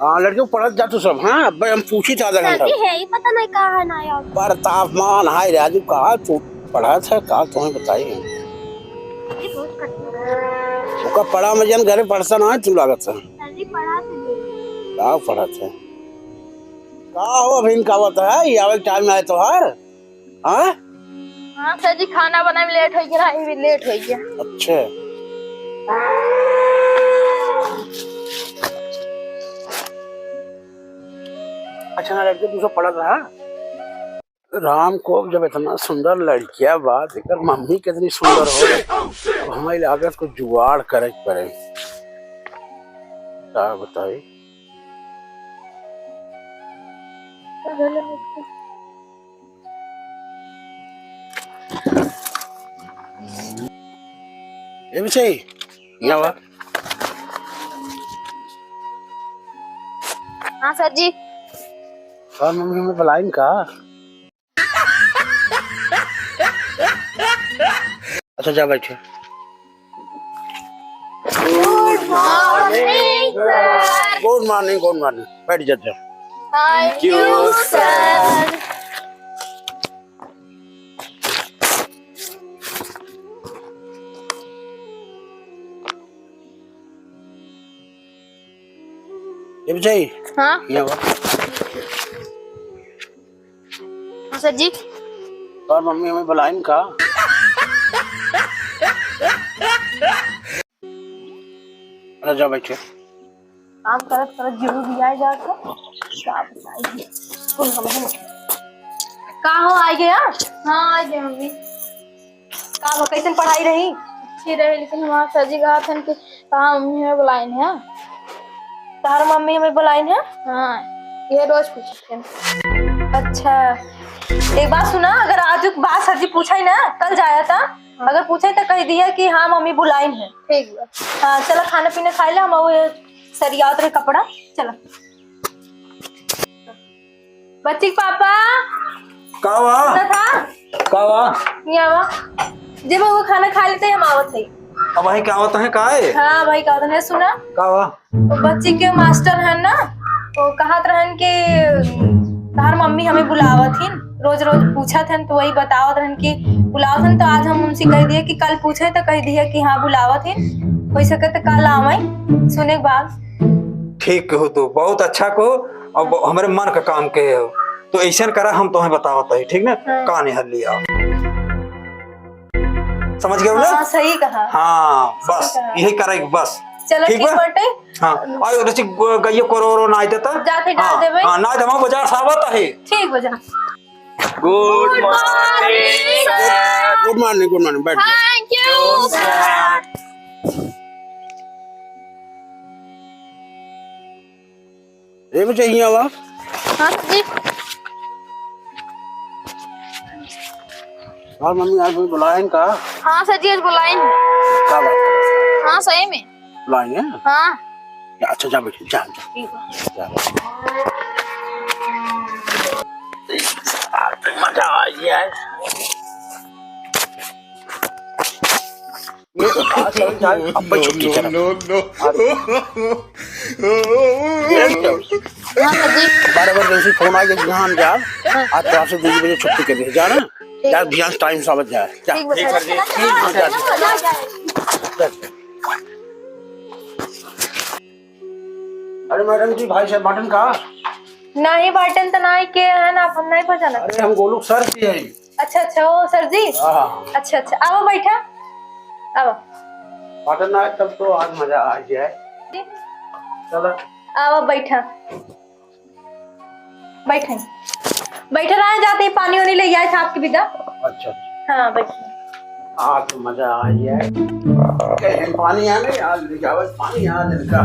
हाँ लड़कियों पढ़त जा तू सब। हाँ अब हम पूछी था आधा घंटा है ही पता नहीं कहाँ है ना यार। पर तापमान हाय राजू कहा तू पढ़ा था कहा तुम्हें बताइए उसका पढ़ा मजन घरे पढ़ता ना है तू लागत है क्या पढ़ा था कहा हो अभी का बता है ये आवे टाइम आए तो हार। हाँ हाँ सर जी खाना बनाने में लेट हो गया ना भी लेट हो गया। अच्छा अच्छा ना लड़के तू सब पढ़ा था। राम को जब इतना सुंदर लड़कियां बात एक मम्मी कितनी सुंदर हो तो हमारी लागत को जुगाड़ करे पड़े क्या बताए। ये भी सही क्या हुआ। हाँ सर जी और मम्मी हमें बुलाइन का। अच्छा जा बैठे। Good morning sir. Good morning good morning बैठ जा। Thank you sir. ये भी सही हाँ ये हुआ। हाँ सर जी और मम्मी हमें बुलाइन का। अच्छा जा बैठे। काम करत करत जरूर भी आ जाता क्या बताइए कुल हम का हो आ गया। हाँ आ गया मम्मी। का कैसे पढ़ाई रही अच्छी रही लेकिन हमारा सर जी कहा था कि कहाँ मम्मी हमें बुलाइन है। तार मम्मी हमें बुलाइन है। हाँ ये रोज पूछते हैं। अच्छा एक बात सुना अगर आज बात सर जी पूछा ही ना कल जाया था। हाँ। अगर पूछे तो कह दिया कि हाँ मम्मी बुलाइन है। ठीक है हाँ चलो खाना पीना खाई ला हम सरियात रहे कपड़ा चलो। बच्ची पापा कावा था कावा आवा जब वो खाना खा लेते हम आवत है। अब भाई क्या होता है काहे। हाँ भाई का है सुना कावा तो बच्ची के मास्टर है ना तो कहत रहन कि तार मम्मी हमें बुलावत थी रोज रोज पूछा थे तो वही बतावत रहन कि बुलावत हन तो आज हम उनसे कह दिए कि कल पूछे तो कह दिए कि हाँ बुलावत थी हो सके तो कल आवे सुने के बाद। ठीक हो तो बहुत अच्छा को अब हमारे मन का काम के हो तो ऐसा करा हम तुम्हें बतावत है ठीक ना। हाँ। कहानी हल लिया समझ गए हाँ सही कहा। हाँ बस यही करेगा बस चलो ठीक बाटे। हाँ और रची गइयो करोरो ना आते ता जाते डाल देबे। हां ना हम बाजार सावत है ठीक बजा। गुड मॉर्निंग गुड मॉर्निंग बैठ जा। Thank you sir. ये भी चाहिए हुआ। हाँ जी और मम्मी आज भी बुलाएं का। हाँ सर जी आज बुलाइन। क्या बात है। हाँ सही में बुलाएंगे हाँ अच्छा जा बैठे जा जा मजा आ गया है। ये तो खास है अब छुट्टी चला हाँ सर जी 12 बजे जैसे फोन आ गया जहाँ हम जा आज तो आपसे 2 बजे छुट्टी कर दी जाना यार बिहान टाइम समझ जाए। ठीक सर जी अरे मैडम जी भाई साहब बटन का नहीं बटन तो नहीं के है ना हम नहीं पहचाना। अरे हम गोलू सर की है। अच्छा अच्छा ओ सर जी अच्छा अच्छा आओ बैठा आओ बटन ना तब तो आज मजा आ जाए। चलो आओ बैठा बैठे बैठे रहे जाते पानी वानी ले आए थे आपकी विदा। अच्छा हाँ बैठे आज तो मजा आ जाए। पानी आ गई आज पानी आ लड़का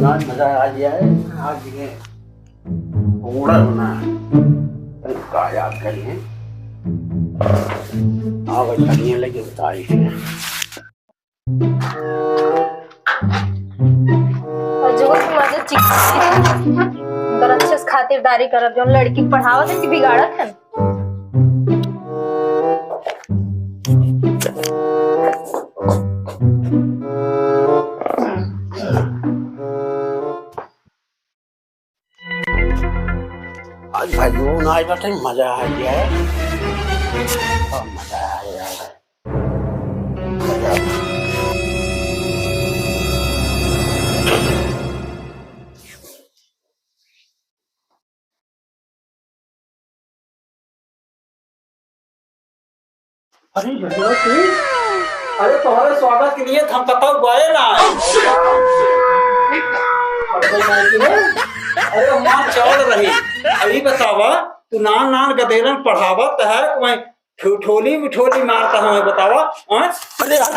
आज मजा आ जाए। आज ये पूरा होना का याद करिए आप करिए लगे बताइए। अगर अच्छे से खातिरदारी करब जो लड़की पढ़ावत है कि बिगाड़त है। आज बताइए मजा आ गया है। मजा आ गया है। अरे अरे तुम्हारे स्वागत के लिए हम कतौ गए ना। अरे माँ चल रही अभी बतावा तू नान नान गदेलन पढ़ावत है मैं ठोली मिठोली मारता हूँ बतावा। अरे यार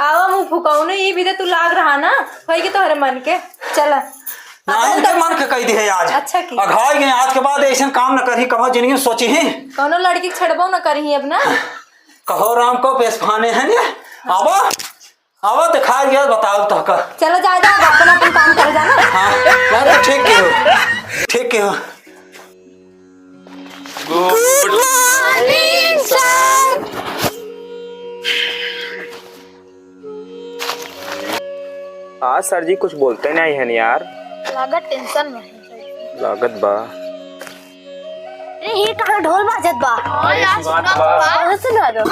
आवा मुंह फुकाउने ये भी तो तू लाग रहा ना भाई के तोहरे मन के चल के मन के कही दी है आज। अच्छा की अघाई गए आज के बाद ऐसा काम न करी कहो जिंदगी सोची है कौनो लड़की के छड़बो न करही अब ना कहो राम को पेशफाने हैं ने आवा आवा दिखा गया बताओ तो का चलो जा जा अपन अपन काम कर जाना। हाँ तो ठीक के हो ठीक के हो। Good morning sir. आज सर जी कुछ बोलते नहीं है यार। लागत टेंशन में है लागत बा। अरे ये कहाँ ढोल बाजत बा और यार सुना दो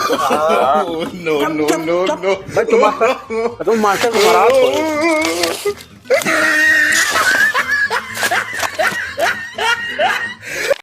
नो नो नो नो तुम मास्टर को खराब